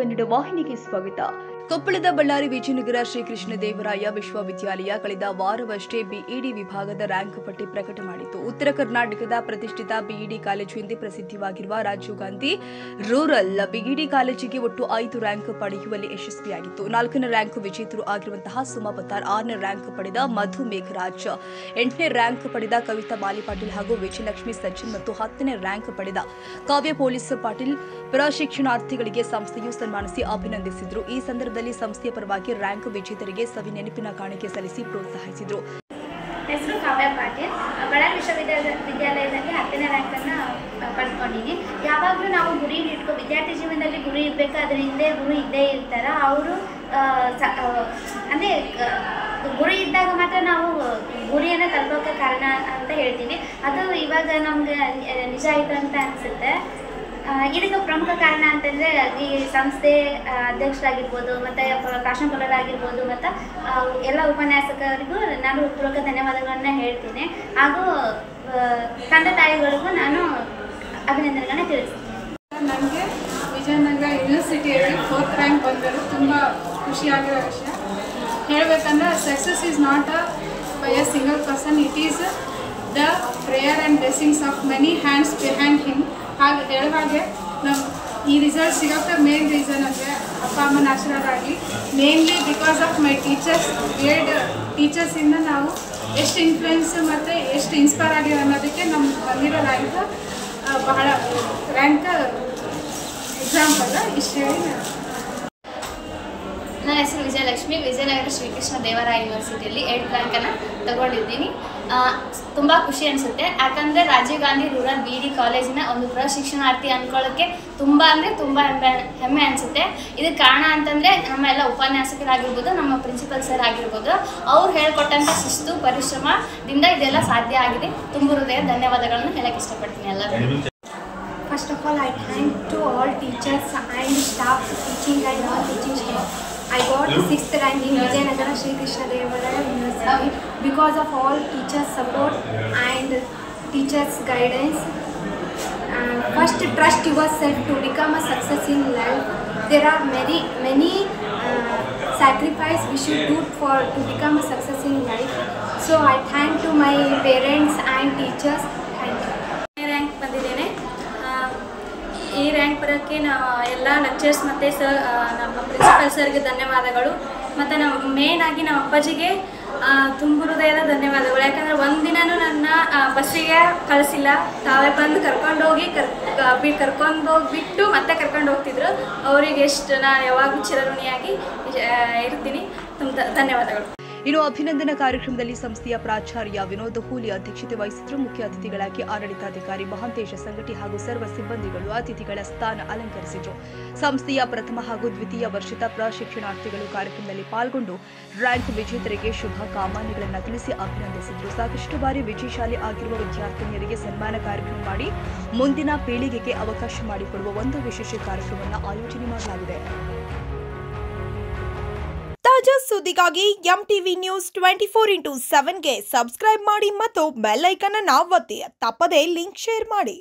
ಕನ್ನಡ ವಾಹಿನಿಗೆ ಸ್ವಾಗತ. ಕೊಪ್ಪಳದ ಬಳ್ಳಾರಿ ವಿಜಯನಗರ ಶ್ರೀಕೃಷ್ಣ ದೇವರಾಯ ವಿಶ್ವವಿದ್ಯಾಲಯ ಕಳೆದ ವಾರವಷ್ಟೇ ಬಿಇಡಿ ವಿಭಾಗದ ರ್ಯಾಂಕ್ ಪಟ್ಟಿ ಪ್ರಕಟ ಮಾಡಿತ್ತು. ಉತ್ತರ ಕರ್ನಾಟಕದ ಪ್ರತಿಷ್ಠಿತ ಬಿಇಡಿ ಕಾಲೇಜು ಎಂದೇ ಪ್ರಸಿದ್ಧವಾಗಿರುವ ರಾಜೀವ್ ಗಾಂಧಿ ರೂರಲ್ ಬಿಇಡಿ ಕಾಲೇಜಿಗೆ ಒಟ್ಟು 5 ರ್ಯಾಂಕ್ ಪಡೆಯುವಲ್ಲಿ ಯಶಸ್ವಿಯಾಗಿತ್ತು. 4ನೇ ರ್ಯಾಂಕ್ ವಿಜೇತರು ಆಗಿರುವಂತಹ ಸುಮಾ ಪತ್ತಾರ್, 6ನೇ ರ್ಯಾಂಕ್ ಪಡೆದ ಮಧು ಮೇಘರಾಜ್, 8ನೇ ರ್ಯಾಂಕ್ ಪಡೆದ ಕವಿತಾ ಮಾಲಿ ಪಾಟೀಲ್ ಹಾಗೂ ವಿಜಯಲಕ್ಷ್ಮಿ ಸಜ್ಜನ್ ಮತ್ತು 10ನೇ ರ್ಯಾಂಕ್ ಪಡೆದ ಕಾವ್ಯ ಪೊಲೀಸ್ ಪಾಟೀಲ್ ಪ್ರಶಿಕ್ಷಣಾರ್ಥಿಗಳಿಗೆ ಸಂಸ್ಥೆಯು ಸನ್ಮಾನಿಸಿ ಅಭಿನಂದಿಸಿದರು. ಈ ಸಂದರ್ಭದಲ್ಲಿ ಸಂಸ್ಥೆಯ ಪರವಾಗಿ ರ್ಯಾಂಕ್ ವಿಜೇತರಿಗೆ ಸವಿ ನೆನಪಿನ ಕಾಣಿಕೆ ಸಲ್ಲಿಸಿ ಪ್ರೋತ್ಸಾಹಿಸಿದರು. ಹೆಸರು ಕಾವ್ಯ ಪಾಟೀಲ್, ಬಳ್ಳಾರಿ ವಿಶ್ವವಿದ್ಯಾಲಯದಲ್ಲಿ 10ನೇ ರ್ಯಾಂಕ್ ಅನ್ನು ಪಡ್ಕೊಂಡಿದ್ದೀನಿ. ಯಾವಾಗಲೂ ನಾವು ಗುರಿ ವಿದ್ಯಾರ್ಥಿ ಜೀವನದಲ್ಲಿ ಗುರಿ ಇರಬೇಕು, ಅದರ ಹಿಂದೆ ಗುರು ಇದ್ದೇ ಇರ್ತಾರ. ಅವರು ಅಂದರೆ ಗುರಿ ಇದ್ದಾಗ ಮಾತ್ರ ನಾವು ಗುರಿಯನ್ನು ತಲುಪೋಕ್ಕೆ ಕಾರಣ ಅಂತ ಹೇಳ್ತೀವಿ. ಅದು ಇವಾಗ ನಮ್ಗೆ ನಿಜ ಆಯಿತು ಅಂತ ಅನಿಸುತ್ತೆ. ಇದಕ್ಕೆ ಪ್ರಮುಖ ಕಾರಣ ಅಂತಂದರೆ ಈ ಸಂಸ್ಥೆ ಅಧ್ಯಕ್ಷರಾಗಿರ್ಬೋದು ಮತ್ತು ಪ್ರಾಂಶುಪಾಲರಾಗಿರ್ಬೋದು ಮತ್ತು ಎಲ್ಲ ಉಪನ್ಯಾಸಕರಿಗೂ ನಾನು ಪೂರ್ವಕ ಧನ್ಯವಾದಗಳನ್ನು ಹೇಳ್ತೀನಿ. ಹಾಗೂ ತಂದೆ ತಾಯಿಗಳಿಗೂ ನಾನು ಅಭಿನಂದನೆಗಳನ್ನ ತಿಳಿಸ್ತೀನಿ. ನನಗೆ ವಿಜಯನಗರ ಯೂನಿವರ್ಸಿಟಿಯಲ್ಲಿ 4th ರ್ಯಾಂಕ್ ಬಂದಿರೋದು ತುಂಬ ಖುಷಿಯಾಗಿರೋ ವಿಷಯ. ಹೇಳಬೇಕಂದ್ರೆ success is not by a single person, it is the prayer and blessings of many hands behind him. ಹಾಗೆ ಹೇಳುವಾಗೆ ನಮ್ಮ ಈ ರಿಸಲ್ಟ್ ಸಿಗೋಕ್ಕೆ ಮೇನ್ ರೀಸನ್ ಅಂದರೆ ಅಪ್ಪ ಅಮ್ಮನ ಆಶೀರ್ವಾದ ಆಗಿ, mainly because of my teachers. Grade ಟೀಚರ್ಸಿಂದ ನಾವು ಎಷ್ಟು ಇನ್ಫ್ಲುಯೆನ್ಸ್ ಮತ್ತು ಎಷ್ಟು ಇನ್ಸ್ಪೈರ್ ಆಗಿದೆ ಅನ್ನೋದಕ್ಕೆ ನಮ್ಗೆ ಬಂದಿರೋ ರ್ಯಾಂಕ್ ಬಹಳ ರ್ಯಾಂಕ್ ಎಕ್ಸಾಂಪಲ್. ಇಷ್ಟು ಹೇಳಿ ನನ್ನ ಹೆಸರು ವಿಜಯಲಕ್ಷ್ಮಿ, ವಿಜಯನಗರ ಶ್ರೀಕೃಷ್ಣ ದೇವರಾಯ ಯೂನಿವರ್ಸಿಟಿಯಲ್ಲಿ 8th ರ್ಯಾಂಕನ್ನು ತಗೊಂಡಿದ್ದೀನಿ. ತುಂಬ ಖುಷಿ ಅನಿಸುತ್ತೆ. ಯಾಕಂದರೆ ರಾಜೀವ್ ಗಾಂಧಿ ರೂರಲ್ ಬಿಇಡಿ ಕಾಲೇಜಿನ ಒಂದು ಪ್ರಶಿಕ್ಷಣಾರ್ಥಿ ಅಂದ್ಕೊಳ್ಳೋಕ್ಕೆ ತುಂಬ ಹೆಮ್ಮೆ ಅನಿಸುತ್ತೆ. ಇದಕ್ಕೆ ಕಾರಣ ಅಂತಂದರೆ ನಮ್ಮ ಎಲ್ಲ ಉಪನ್ಯಾಸಕರಾಗಿರ್ಬೋದು, ನಮ್ಮ ಪ್ರಿನ್ಸಿಪಲ್ ಸರ್ ಆಗಿರ್ಬೋದು, ಅವ್ರು ಹೇಳ್ಕೊಟ್ಟಂಥ ಶಿಸ್ತು ಪರಿಶ್ರಮದಿಂದ ಇದೆಲ್ಲ ಸಾಧ್ಯ ಆಗಿದೆ. ತುಂಬ ಹೃದಯ ಧನ್ಯವಾದಗಳನ್ನು ಹೇಳಕ್ಕೆ ಇಷ್ಟಪಡ್ತೀನಿ ಎಲ್ಲರಿಗೂ. First of all, I thank to all teachers and staff, teaching and non-teaching staff. I got 6th rank in Vijayanagara Sri Krishna Devaraya University because of all teachers' support and teachers' guidance. First, trust yourself to become a success in life. There are many sacrifice we should do to become a success in life. So I thank to my parents and teachers. Thank you. Rank ಬಂದಿದ್ದೇನೆ. ಈ rank ಬರೋಕ್ಕೆ ಎಲ್ಲ lectures ಮತ್ತು ನಮ್ಮ principal ಸರ್ಗೆ ಧನ್ಯವಾದಗಳು. ಮತ್ತು main ಆಗಿ ನಮ್ಮ ಅಪ್ಪಾಜಿಗೆ ತುಂಬ ಹೃದಯದ ಧನ್ಯವಾದಗಳು. ಯಾಕಂದರೆ ಒಂದಿನೂ ನನ್ನ ಬಸ್ಸಿಗೆ ಕಳಿಸಿಲ್ಲ, ತಾವೇ ಬಂದು ಕರ್ಕೊಂಡೋಗ್ಬಿಟ್ಟು ಮತ್ತೆ ಕರ್ಕೊಂಡು ಹೋಗ್ತಿದ್ರು. ಅವರಿಗೆ ಎಷ್ಟು ನಾನು ಯಾವಾಗಲೂ ಚಿರಋಣಿಯಾಗಿ ಇರ್ತೀನಿ. ತುಂಬ ಧನ್ಯವಾದಗಳು. ಇನ್ನು ಅಭಿನಂದನಾ ಕಾರ್ಯಕ್ರಮದಲ್ಲಿ ಸಂಸ್ಥೆಯ ಪ್ರಾಚಾರ್ಯ ವಿನೋದ್ ಹೂಲಿ ಅಧ್ಯಕ್ಷತೆ ವಹಿಸಿದ್ರು. ಮುಖ್ಯ ಅತಿಥಿಗಳಾಗಿ ಆಡಳಿತಾಧಿಕಾರಿ ಮಹಾಂತೇಶ ಸಂಗಟಿ ಹಾಗೂ ಸರ್ವ ಸಿಬ್ಬಂದಿಗಳು ಅತಿಥಿಗಳ ಸ್ಥಾನ ಅಲಂಕರಿಸಿದ್ರು. ಸಂಸ್ಥೆಯ ಪ್ರಥಮ ಹಾಗೂ ದ್ವಿತೀಯ ವರ್ಷದ ಪ್ರಶಿಕ್ಷಣಾರ್ಥಿಗಳು ಕಾರ್ಯಕ್ರಮದಲ್ಲಿ ಪಾಲ್ಗೊಂಡು ರ್ಯಾಂಕ್ ವಿಜೇತರಿಗೆ ಶುಭ ಕಾಮನೆಗಳನ್ನು ತಿಳಿಸಿ ಅಭಿನಂದಿಸಿದ್ರು. ಸಾಕಷ್ಟು ಬಾರಿ ವಿಜಯಶಾಲಿ ಆಗಿರುವ ವಿದ್ಯಾರ್ಥಿನಿಯರಿಗೆ ಸನ್ಮಾನ ಕಾರ್ಯಕ್ರಮ ಮಾಡಿ ಮುಂದಿನ ಪೀಳಿಗೆಗೆ ಅವಕಾಶ ಮಾಡಿಕೊಡುವ ಒಂದು ವಿಶೇಷ ಕಾರ್ಯಕ್ರಮವನ್ನು ಆಯೋಜನೆ ಮಾಡಲಾಗಿದೆ. ತಾಜಾ ಸುದ್ದಿಗಾಗಿ ಎಂಟಿವಿ ನ್ಯೂಸ್ 24/7ಗೆ ಸಬ್ಸ್ಕ್ರೈಬ್ ಮಾಡಿ ಮತ್ತು ಬೆಲ್ ಐಕಾನ್ ಅನ್ನು ಒತ್ತಿ. ತಪ್ಪದೇ ಲಿಂಕ್ ಶೇರ್ ಮಾಡಿ.